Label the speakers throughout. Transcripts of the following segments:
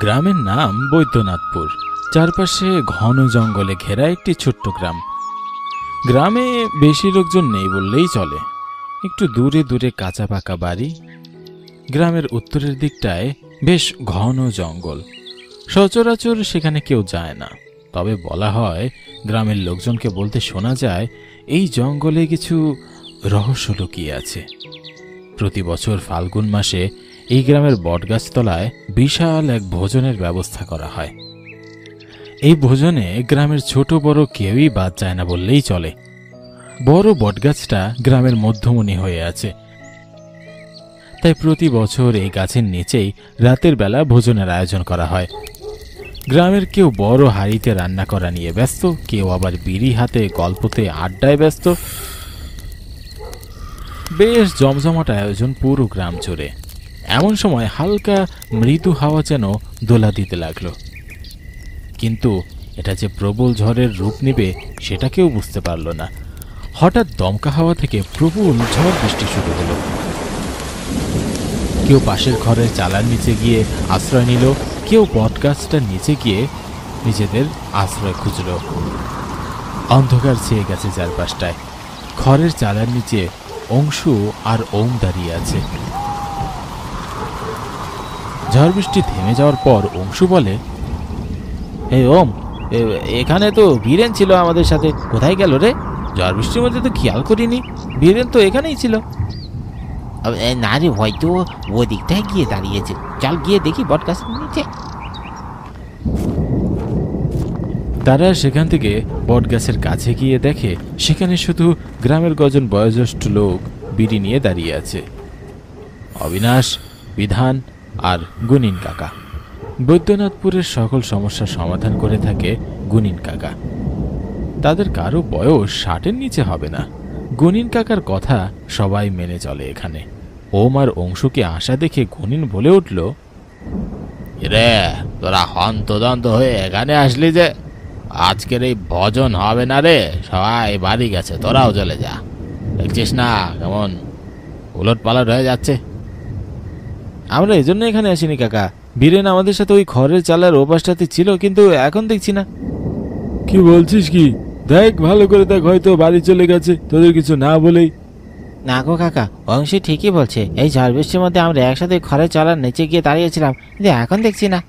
Speaker 1: গ্রামের নাম বৈদ্যনাথপুর। চারপাশে ঘন জঙ্গলে ঘেরা একটি ছোট্ট গ্রাম। গ্রামে বেশি লোকজন নেই বললেই চলে। একটু দূরে দূরে কাঁচা পাকা বাড়ি। গ্রামের উত্তরের দিকটায় বেশ ঘন জঙ্গল। সচরাচর সেখানে কেউ যায় না, তবে বলা হয় গ্রামের লোকজনকে বলতে শোনা যায় এই জঙ্গলে কিছু রহস্য লুকিয়ে আছে। প্রতি বছর ফাল্গুন মাসে এই গ্রামের বটগাছতলায় বিশাল এক ভোজনের ব্যবস্থা করা হয়। এই ভোজনে গ্রামের ছোট বড় কেউই বাদ যায় না বললেই চলে। বড় বটগাছটা গ্রামের মধ্যমণি হয়ে আছে, তাই প্রতি বছর এই গাছের নিচেই রাতের বেলা ভোজনের আয়োজন করা হয়। গ্রামের কেউ বড় হাঁড়িতে রান্না করা নিয়ে ব্যস্ত, কেউ আবার বিড়ি হাতে গল্পতে আড্ডায় ব্যস্ত। বেশ জমজমাট আয়োজন পুরো গ্রাম জুড়ে। এমন সময় হালকা মৃদু হাওয়া যেন দোলা দিতে লাগলো, কিন্তু এটা যে প্রবল ঝড়ের রূপ নেবে সেটা কেউ বুঝতে পারল না। হঠাৎ দমকা হাওয়া থেকে প্রবল ঝড় বৃষ্টি শুরু হলো। কেউ পাশের ঘরের চালার নিচে গিয়ে আশ্রয় নিল, কেউ বটগাছটার নিচে গিয়ে নিজেদের আশ্রয় খুঁজল। অন্ধকার ছেয়ে গেছে চারপাশটায়। ঘরের চালার নিচে অংশু আর ওম দাঁড়িয়ে আছে। ঝড় বৃষ্টি থেমে যাওয়ার পর অংশু বলে, হে ওম, এখানে তো বীরেন ছিল আমাদের সাথে, কোথায় গেল রে? ঝড় বৃষ্টির মধ্যে তো খেয়াল করিনি, বীরেন তো এখানেই ছিল।
Speaker 2: না রে, হয়তো ও দিকটায় গিয়ে দাঁড়িয়েছে, চল গিয়ে দেখি বটগাছের নিচে।
Speaker 1: তারা সেখান থেকে বটগাছের কাছে গিয়ে দেখে সেখানে শুধু গ্রামের কজন বয়োজ্যেষ্ঠ লোক বিড়ি নিয়ে দাঁড়িয়ে আছে। অবিনাশ, বিধান আর গুনিন কাকা। বৈদ্যনাথপুরের সকল সমস্যার সমাধান করে থাকে গুনিন কাকা। তাদের কারো বয়স 60-এর নিচে হবে না। গুনিন কাকার কথা সবাই মেনে চলে এখানে। ওম আর অংশুকে আসা দেখে গুনিন বলে উঠল,
Speaker 2: রে, তোরা হন্তদন্ত হয়ে এখানে আসলি যে? আজকের এই ভজন হবে না রে, সবাই বাড়ি গেছে, তোরাও চলে যা। দেখছিস না কেমন উলট পালট হয়ে যাচ্ছে?
Speaker 1: আমরা এই জন্য এখানে আসিনি কাকা, বীরেন আমাদের সাথে ওই খড়ের চালার ওপাশটাতে ছিল, কিন্তু এখন দেখছি না। কি বলছিস কি? দেখ, ভালো করে দেখ, হয়তো বাড়ি চলে গেছে তোদের কিছু না বলেই।
Speaker 2: না গো কাকা, অংশী ঠিকই বলছে। এই ঝড় বৃষ্টির মধ্যে আমরা একসাথে খড়ের চালার নিচে গিয়ে দাঁড়িয়েছিলাম, কিন্তু এখন দেখছি না।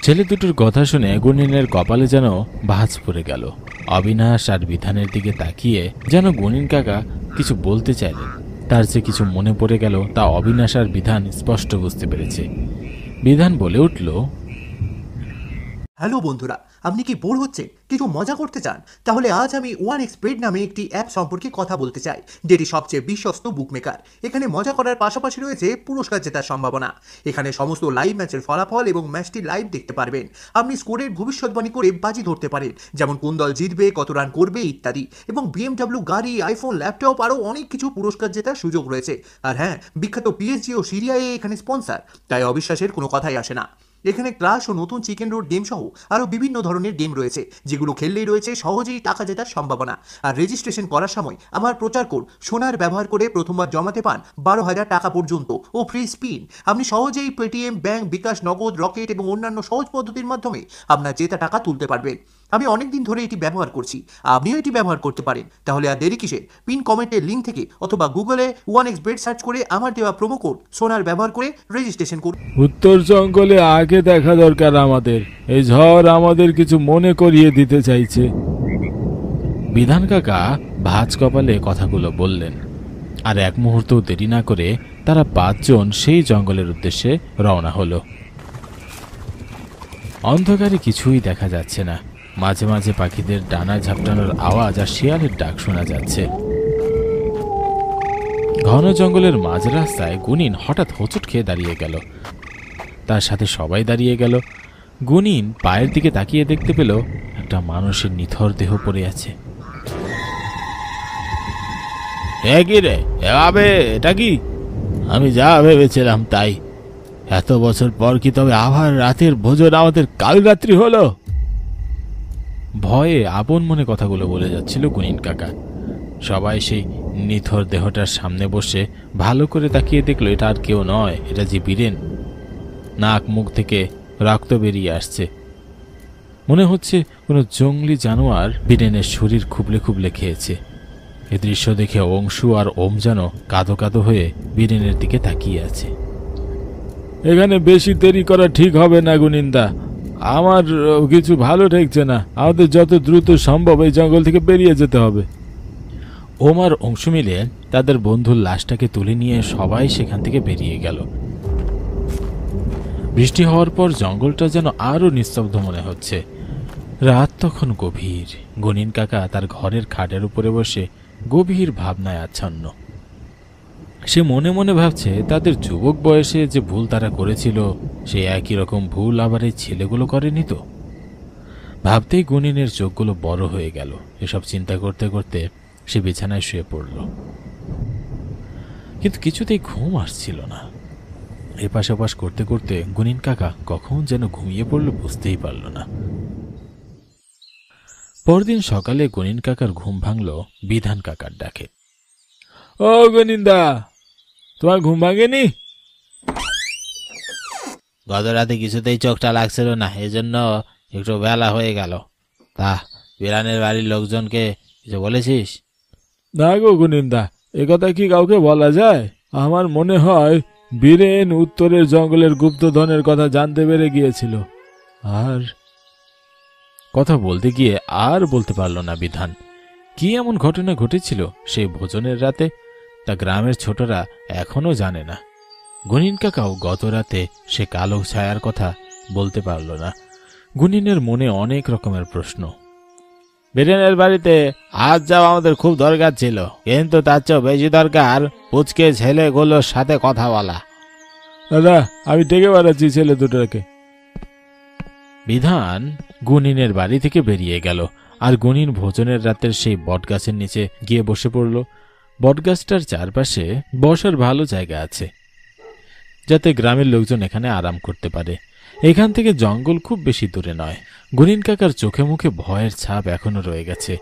Speaker 1: ছেলে দুটোর কথা শুনে গুনিনের কপালে যেন ভাঁজ পড়ে গেল। অবিনাশ আর বিধানের দিকে তাকিয়ে যেন গুনিন কাকা কিছু বলতে চাইলেন, তার যে কিছু মনে পড়ে গেল তা অবিনাশ আর বিধান স্পষ্ট বুঝতে পেরেছে। বিধান বলে উঠল,
Speaker 3: হ্যালো বন্ধুরা, আপনি কি বোর হচ্ছেন, কিছু মজা করতে চান? তাহলে আজ আমি OneXBet নামে একটি অ্যাপ সম্পর্কে কথা বলতে চাই, যেটি সবচেয়ে বিশ্বস্ত বুকমেকার। এখানে মজা করার পাশাপাশি রয়েছে পুরস্কার জেতার সম্ভাবনা। এখানে সমস্ত লাইভ ম্যাচের ফলাফল এবং ম্যাচটি লাইভ দেখতে পারবেন। আপনি স্কোরের ভবিষ্যৎবাণী করে বাজি ধরতে পারেন, যেমন কোন দল জিতবে, কত রান করবে ইত্যাদি। এবং BMW গাড়ি, আইফোন, ল্যাপটপ আরও অনেক কিছু পুরস্কার জেতার সুযোগ রয়েছে। আর হ্যাঁ, বিখ্যাত PSG ও সিরিয়া এখানে স্পন্সার, তাই অবিশ্বাসের কোনো কথাই আসে না। এখানে ক্লাশ ও নতুন চিকেন রোড গেম সহ আরও বিভিন্ন ধরনের গেম রয়েছে, যেগুলো খেললেই রয়েছে সহজেই টাকা জেতার সম্ভাবনা। আর রেজিস্ট্রেশন করার সময় আমার প্রচার কোড সোনার ব্যবহার করে প্রথমবার জমাতে পান 12,000 টাকা পর্যন্ত ও ফ্রি স্পিন। আপনি সহজেই পেটিএম, ব্যাংক, বিকাশ, নগদ, রকেট এবং অন্যান্য সহজ পদ্ধতির মাধ্যমে আপনার জেতা টাকা তুলতে পারবেন। আমি অনেক দিন ধরে এটি ব্যবহার করছি, আপনিও এটি ব্যবহার করতে পারেন। তাহলে আর দেরি কিসের? পিন কমেন্টের লিঙ্ক থেকে অথবা গুগলে OneXBet সার্চ করে আমার দেওয়া প্রোমো কোড সোনার ব্যবহার করে রেজিস্ট্রেশন করুন।
Speaker 1: উত্তর জঙ্গলে আগে দেখা দরকার আমাদের, এই ঝড় আমাদের কিছু মনে করিয়ে দিতে চাইছে। বিধান কাকা ভাঁজ কপালে কথাগুলো বললেন, আর এক মুহূর্ত দেরি না করে তারা 5 জন সেই জঙ্গলের উদ্দেশ্যে রওনা হলো। অন্ধকারে কিছুই দেখা যাচ্ছে না, মাঝে মাঝে পাখিদের ডানা ঝাপটানোর আওয়াজ আর শিয়ালের ডাক শোনা যাচ্ছে। ঘন জঙ্গলের মাঝ রাস্তায় গুনিন হঠাৎ হোঁচট খেয়ে দাঁড়িয়ে গেল। তার সাথে সবাই দাঁড়িয়ে গেল। গুনিন পায়ের দিকে তাকিয়ে দেখতে পেল একটা মানুষের নিথর দেহ পড়ে আছে।
Speaker 2: কি রে, এভাবে এটা কি? আমি যা ভেবেছিলাম তাই। এত বছর পর কি তবে আবার রাতের ভোজন আমাদের কাল রাত্রি হলো?
Speaker 1: ভয়ে আপন মনে কথাগুলো বলে যাচ্ছিল গুনিন কাকা। সবাই সেই নিথর দেহটার সামনে বসে ভালো করে তাকিয়ে দেখলো এটা আর কেউ নয়, এটা যে বীরেন। নাক মুখ থেকে রক্ত বেরিয়ে আসছে। মনে হচ্ছে কোনো জঙ্গলি জানোয়ার বীরেনের শরীর খুবলে খুবলে খেয়েছে। এ দৃশ্য দেখে অংশু আর ওম যেন কাঁদো কাঁদো হয়ে বীরেনের দিকে তাকিয়ে আছে। এখানে বেশি দেরি করা ঠিক হবে না গুনিন্দা, আমার কিছু ভালো ঠেকছে না। আমাদের যত দ্রুত সম্ভব এই জঙ্গল থেকে বেরিয়ে যেতে হবে। ওম আর অংশু মিলে তাদের বন্ধুর লাশটাকে তুলে নিয়ে সবাই সেখান থেকে বেরিয়ে গেল। বৃষ্টি হওয়ার পর জঙ্গলটা যেন আরো নিস্তব্ধ মনে হচ্ছে। রাত তখন গভীর। গনিন কাকা তার ঘরের খাটের উপরে বসে গভীর ভাবনায় আচ্ছন্ন। সে মনে মনে ভাবছে তাদের যুবক বয়সে যে ভুল তারা করেছিল সে একই রকম ভুল আবার এই ছেলেগুলো করেনি তো। ভাবতেই গনিনের চোখগুলো বড় হয়ে গেল। এসব চিন্তা করতে করতে সে বিছানায় শুয়ে পড়ল, কিন্তু কিছুতেই ঘুম আসছিল না। এপাশ ওপাশ করতে করতে গনিন কাকা কখন যেন ঘুমিয়ে পড়ল বুঝতেই পারল না। পরদিন সকালে গনিন কাকার ঘুম ভাঙল বিধান কাকার ডাকে। ও গনিন্দা, তোমার ঘুম ভাঙেনি?
Speaker 2: গত রাতে কিছুতেই চোখটা লাগছিল না, এজন্য একটু বেলা হয়ে গেল। তা বিরানের বাড়ির লোকজনকে কিছু বলেছিস?
Speaker 1: না গো গনিন্দা, একথা কি কাউকে বলা যায়? আমার মনে হয় বীরেন উত্তরের জঙ্গলের গুপ্তধনের কথা জানতে পেরে গিয়েছিল। আর কথা বলতে গিয়ে আর বলতে পারল না বিধান। কি এমন ঘটনা ঘটেছিল সেই ভোজনের রাতে তা গ্রামের ছোটরা এখনো জানে না। গনিন কাকাও গত রাতে সে কালো ছায়ার কথা বলতে পারল না। গুনিনের মনে অনেক রকমের প্রশ্ন।
Speaker 2: বীরেনের বাড়িতে আজ যাওয়া আমাদের খুব দরকার ছিল, কিন্তু তার চেয়েও বেশি দরকার পুচকে ছেলেগুলোর সাথে কথা বলা।
Speaker 1: দাদা, আমি ডেকে বেড়াচ্ছি ছেলে দুটোকে। বিধান গুনিনের বাড়ি থেকে বেরিয়ে গেল আর গুনিন ভোজনের রাতের সেই বটগাছের নিচে গিয়ে বসে পড়ল। বটগাছটার চারপাশে বসার ভালো জায়গা আছে, যাতে গ্রামের লোকজন এখানে আরাম করতে পারে। এখান থেকে জঙ্গল খুব বেশি দূরে নয়। গুনিন কাকার চোখে মুখে ভয়ের ছাপ এখনো রয়ে গেছে।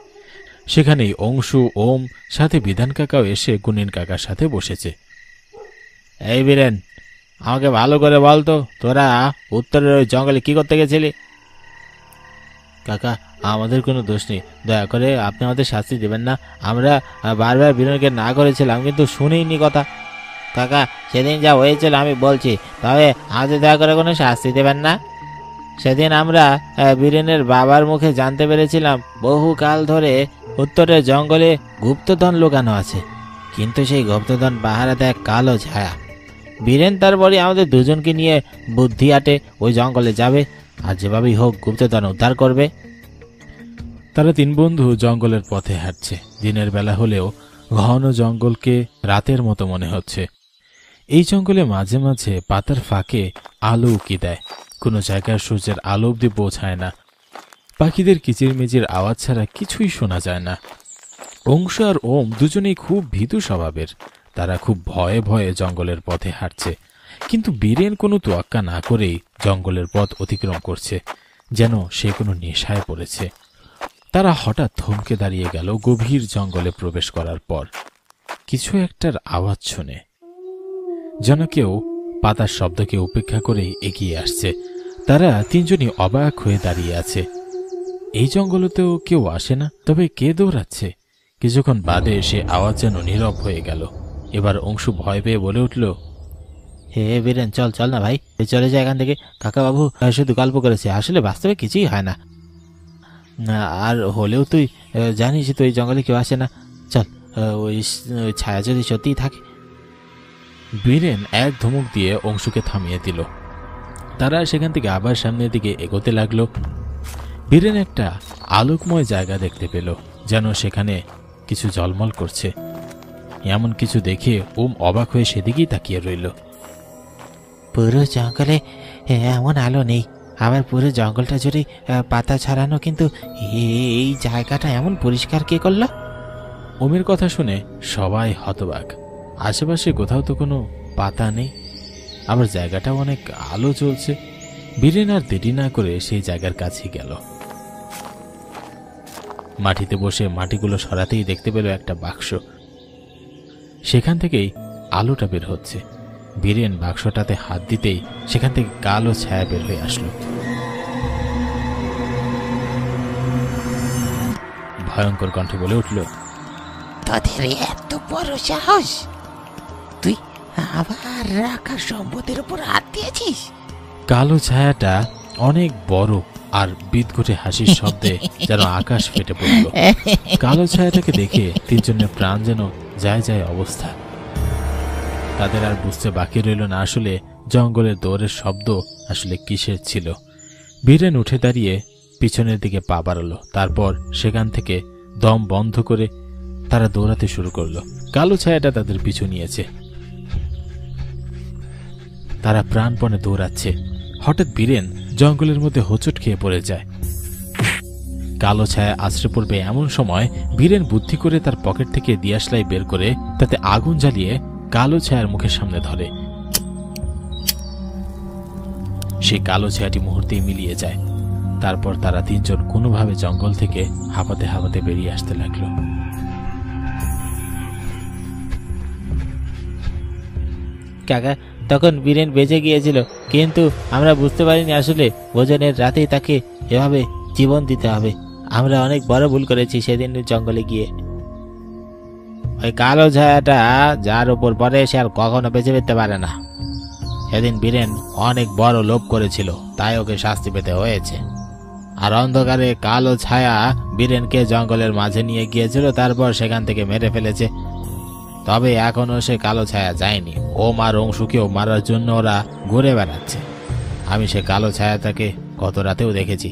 Speaker 1: সেখানেই অংশু, ওম সাথে বিধান কাকাও এসে গুনিন কাকার সাথে বসেছে।
Speaker 2: এই বীরেন, আমাকে ভালো করে বলতো, তোরা উত্তরের ওই জঙ্গলে কি করতে গেছিলি?
Speaker 1: কাকা, আমাদের কোনো দোষ নেই, দয়া করে আপনি আমাদের শাস্তি দেবেন না। আমরা বারবার বীরেনকে না করেছিলাম, কিন্তু শুনিনি কথা।
Speaker 2: কাকা, সেদিন যা হয়েছিল আমি বলছি, তবে আমাদের দয়া করে কোনো শাস্তি দেবেন না। সেদিন আমরা বীরেনের বাবার মুখে জানতে পেরেছিলাম বহুকাল ধরে উত্তরের জঙ্গলে গুপ্তধন লুকানো আছে, কিন্তু সেই গুপ্তধন পাহারাতে এক কালো ছায়া। বীরেন তারপরে আমাদের দুজনকে নিয়ে বুদ্ধি আটে ওই জঙ্গলে যাবে আর যেভাবেই হোক গুপ্তধন উদ্ধার করবে।
Speaker 1: তারা তিন বন্ধু জঙ্গলের পথে হাঁটছে। দিনের বেলা হলেও ঘন জঙ্গলকে রাতের মতো মনে হচ্ছে। এই জঙ্গলে মাঝে মাঝে পাতার ফাঁকে আলো উকি দেয়, কোনো জায়গায় সূর্যের আলো অব্দি পৌঁছায় না। পাখিদের কিচিরমিচির আওয়াজ ছাড়া কিছুই শোনা যায় না। অংশ আর ওম দুজনেই খুব ভীতু স্বভাবের। তারা খুব ভয়ে ভয়ে জঙ্গলের পথে হাঁটছে, কিন্তু বীরেন কোনো তোয়াক্কা না করেই জঙ্গলের পথ অতিক্রম করছে, যেন সে কোনো নেশায় পড়েছে। তারা হঠাৎ থমকে দাঁড়িয়ে গেল গভীর জঙ্গলে প্রবেশ করার পর। কিছু একটার আওয়াজ শুনে যেন কেউ পাতার শব্দকে উপেক্ষা করেই এগিয়ে আসছে। তারা তিনজনই অবাক হয়ে দাঁড়িয়ে আছে। এই জঙ্গলেতেও কেউ আসে না, তবে কে দৌড়াচ্ছে? কিছুক্ষণ বাদে সে আওয়াজ যেন নীরব হয়ে গেল। এবার অংশু ভয় পেয়ে বলে উঠল,
Speaker 2: হে বীরেন, চল চল না ভাই, চলে যায় এখান থেকে। কাকা বাবু শুধু গল্প করেছে, আসলে বাস্তবে কিছুই হয় না। আর হলেও তুই জানিস তো এই জঙ্গলে কেউ আসে না। চল, ওই ছায়া যদি সত্যিই থাকে।
Speaker 1: বীরেন এক ধমক দিয়ে অংশুকে থামিয়ে দিল। তারা সেখান থেকে আবার সামনের দিকে এগোতে লাগলো। বীরেন একটা আলোকময় জায়গা দেখতে পেল, যেন সেখানে কিছু ঝলমল করছে। এমন কিছু দেখে ওম অবাক হয়ে সেদিকেই তাকিয়ে রইল।
Speaker 2: পুরো জঙ্গলে এমন আলো নেই, আবার পুরো জঙ্গলটা জুড়ে পাতা ছড়ানো, কিন্তু এই জায়গাটা এমন পরিষ্কার কে করলো?
Speaker 1: ওমের কথা শুনে সবাই হতবাক। আশেপাশে কোথাও তো কোনো পাতা নেই, আবার জায়গাটাও অনেক আলো চলছে। বীরেন আর দেরি না করে সেই জায়গার কাছে গেল। মাটিতে বসে মাটিগুলো সরাতেই দেখতে পেল একটা বাক্স। সেখান থেকেই আলোটা বের হচ্ছে। বীরেন বাক্সটাতে হাত দিতেই সেখান থেকে কালো ছায়া বের হয়ে আসলো। ভয়ঙ্কর কণ্ঠে বলে উঠল,
Speaker 4: তোদের এত বড় সাহস, তুই আবার রাখা সম্পদের উপর হাত দিয়েছিস?
Speaker 1: কালো ছায়াটা অনেক বড় আর বিদঘুটে হাসির শব্দে যেন আকাশ ফেটে পড়ল। কালো ছায়াটাকে দেখে তিনজনের প্রাণ যেন যায় যায় অবস্থা। তাদের আর বুঝতে বাকি রইল না আসলে জঙ্গলের দৌড়ের শব্দ আসলে কিসের ছিল। বীরেন উঠে দাঁড়িয়ে পিছনের দিকে পা বাড়ালো, তারপর সেখান থেকে দম বন্ধ করে তারা দৌড়াতে শুরু করলো। কালো ছায়াটা তাদের পিছু নিয়েছে, তারা প্রাণপণে দৌড়াচ্ছে। হঠাৎ বীরেন জঙ্গলের মধ্যে হোঁচট খেয়ে পড়ে যায়। কালো ছায়া আছড়ে পড়বে এমন সময় বীরেন বুদ্ধি করে তার পকেট থেকে দিয়াশলাই বের করে তাতে আগুন জ্বালিয়ে কালো ছায়ার মুখের সামনে ধরে। সেই কালো ছায়াটি মুহূর্তেই মিলিয়ে যায়। তারপর তারা তিনজন কোনোভাবে জঙ্গল থেকে হাঁপাতে হাঁপাতে বেরিয়ে আসতে লাগলো।
Speaker 4: কাকা, তখন বীরেন বেঁচে গিয়েছিল, কিন্তু আমরা বুঝতে পারিনি আসলে ভোজনের রাতেই তাকে এভাবে জীবন দিতে হবে। আমরা অনেক বড় ভুল করেছি সেদিন জঙ্গলে গিয়ে।
Speaker 2: ওই কালো ছায়াটা যার উপর পড়ে সে আর কখনো বেঁচে পেতে পারে না। সেদিন বীরেন অনেক বড় লোভ করেছিল, তাই ওকে শাস্তি পেতে হয়েছে। আর অন্ধকারে কালো ছায়া বীরেনকে জঙ্গলের মাঝে নিয়ে গিয়েছিল, তারপর সেখান থেকে মেরে ফেলেছে। তবে এখনো সে কালো ছায়া যায়নি। ও মার অংশুকেও মারার জন্য ওরা ঘুরে বেড়াচ্ছে। আমি সে কালো ছায়াটাকে গত রাতেও দেখেছি।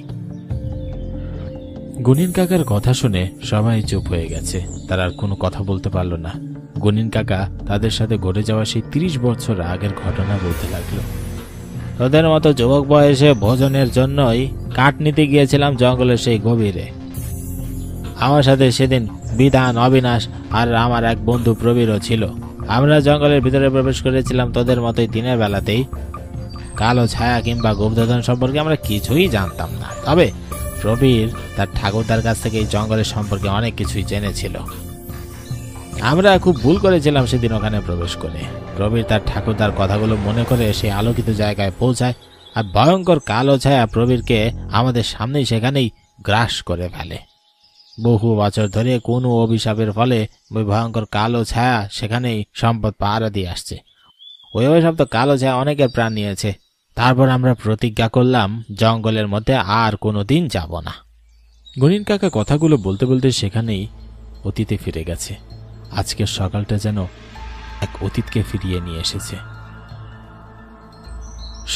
Speaker 1: গুনিন কাকার কথা শুনে সবাই চুপ হয়ে গেছে। তারা আর কোনো কথা বলতে পারল না। গুনিন কাকা তাদের সাথে ঘটে যাওয়া সেই 30 বছর আগের ঘটনা বলতে লাগলো।
Speaker 2: তোদের মতো যুবক বয়সে ভোজনের জন্যই কাঠ নিতে গিয়েছিলাম জঙ্গলের সেই গভীরে। আমার সাথে সেদিন বিধান, অবিনাশ আর আমার এক বন্ধু প্রবীরও ছিল। আমরা জঙ্গলের ভিতরে প্রবেশ করেছিলাম তোদের মতোই দিনের বেলাতেই। কালো ছায়া কিংবা গুপ্তধন সম্পর্কে আমরা কিছুই জানতাম না। তবে প্রবীর তার ঠাকুরদার কাছ থেকে এই জঙ্গলের সম্পর্কে অনেক কিছুই জেনেছিল। আমরা খুব ভুল করেছিলাম সেদিন ওখানে প্রবেশ করে। প্রবীর তার ঠাকুরদার কথাগুলো মনে করে সেই আলোকিত জায়গায় পৌঁছায়, আর ভয়ঙ্কর কালো ছায়া প্রবীরকে আমাদের সামনেই সেখানেই গ্রাস করে ফেলে। বহু বছর ধরে কোনো অভিশাপের ফলে ওই ভয়ঙ্কর কালো ছায়া সেখানেই সম্পদ পাহারা দিয়ে আসছে। ওই অভিশপ্ত কালো ছায়া অনেকের প্রাণ নিয়েছে। তারপর আমরা প্রতিজ্ঞা করলাম জঙ্গলের মধ্যে আর কোনোদিন যাব না।
Speaker 1: গুনিন কাকা কথাগুলো বলতে বলতে সেখানেই অতীতে ফিরে গেছে। আজকের সকালটা যেন এক অতীতকে ফিরিয়ে নিয়ে এসেছে।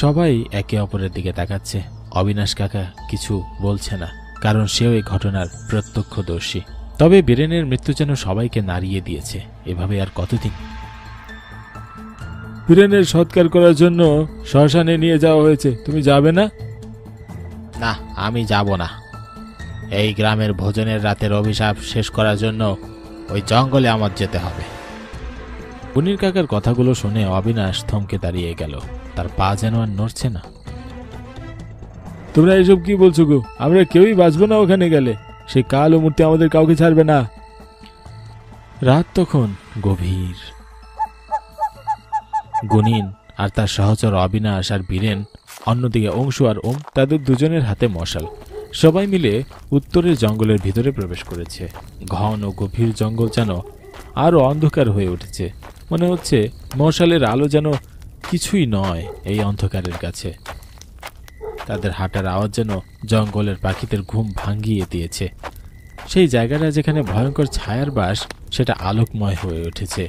Speaker 1: সবাই একে অপরের দিকে তাকাচ্ছে। অবিনাশ কাকা কিছু বলছে না, কারণ সেও এই ঘটনার প্রত্যক্ষদর্শী। তবে বীরেনের মৃত্যু যেন সবাইকে নাড়িয়ে দিয়েছে। এভাবে আর কতদিন? বীরেনের সৎকার করার জন্য শ্মশানে নিয়ে যাওয়া হয়েছে, তুমি যাবে না?
Speaker 2: না, আমি যাব না। এই গ্রামের ভোজনের রাতের অভিশাপ শেষ করার জন্য ওই জঙ্গলে আমার যেতে হবে।
Speaker 1: গুনির কাকার কথাগুলো শুনে অবিনাশ থমকে দাঁড়িয়ে গেল। তার পা যেন আর নড়ছে না। তোমরা এসব কি বলছো গো? আমরা কেউই বাঁচবো না ওখানে গেলে। সে কালো মূর্তি আমাদের কাউকে ছাড়বে না। রাত তখন গভীর। গুনিন আর তার সহচর অবিনাশ আর বীরেন, অন্যদিকে অংশু আর ওম, তাদের দুজনের হাতে মশাল। সবাই মিলে উত্তরের জঙ্গলের ভিতরে প্রবেশ করেছে। ঘন ও গভীর জঙ্গল যেন আরো অন্ধকার হয়ে উঠেছে। মনে হচ্ছে মশালের আলো যেন কিছুই নয় এই অন্ধকারের কাছে। তাদের হাঁটার আওয়াজ যেন জঙ্গলের পাখিদের ঘুম ভাঙিয়ে দিয়েছে। সেই জায়গাটা যেখানে ভয়ঙ্কর ছায়ার বাস, সেটা আলোকময় হয়ে উঠেছে।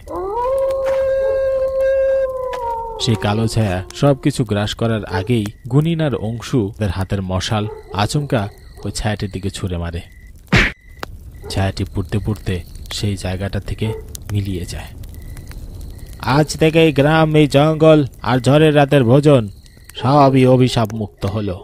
Speaker 1: সেই কালো ছায়া সবকিছু গ্রাস করার আগেই গুনিন আর অংশু তাদের হাতের মশাল আচমকা ওই ছায়াটির দিকে ছুঁড়ে মারে। ছায়াটি পুড়তে পুড়তে সেই জায়গাটা থেকে মিলিয়ে যায়।
Speaker 2: আজ থেকে এই গ্রাম, এই জঙ্গল আর ঝড়ের রাতের ভোজন সবই অভিশাপ মুক্ত হলো।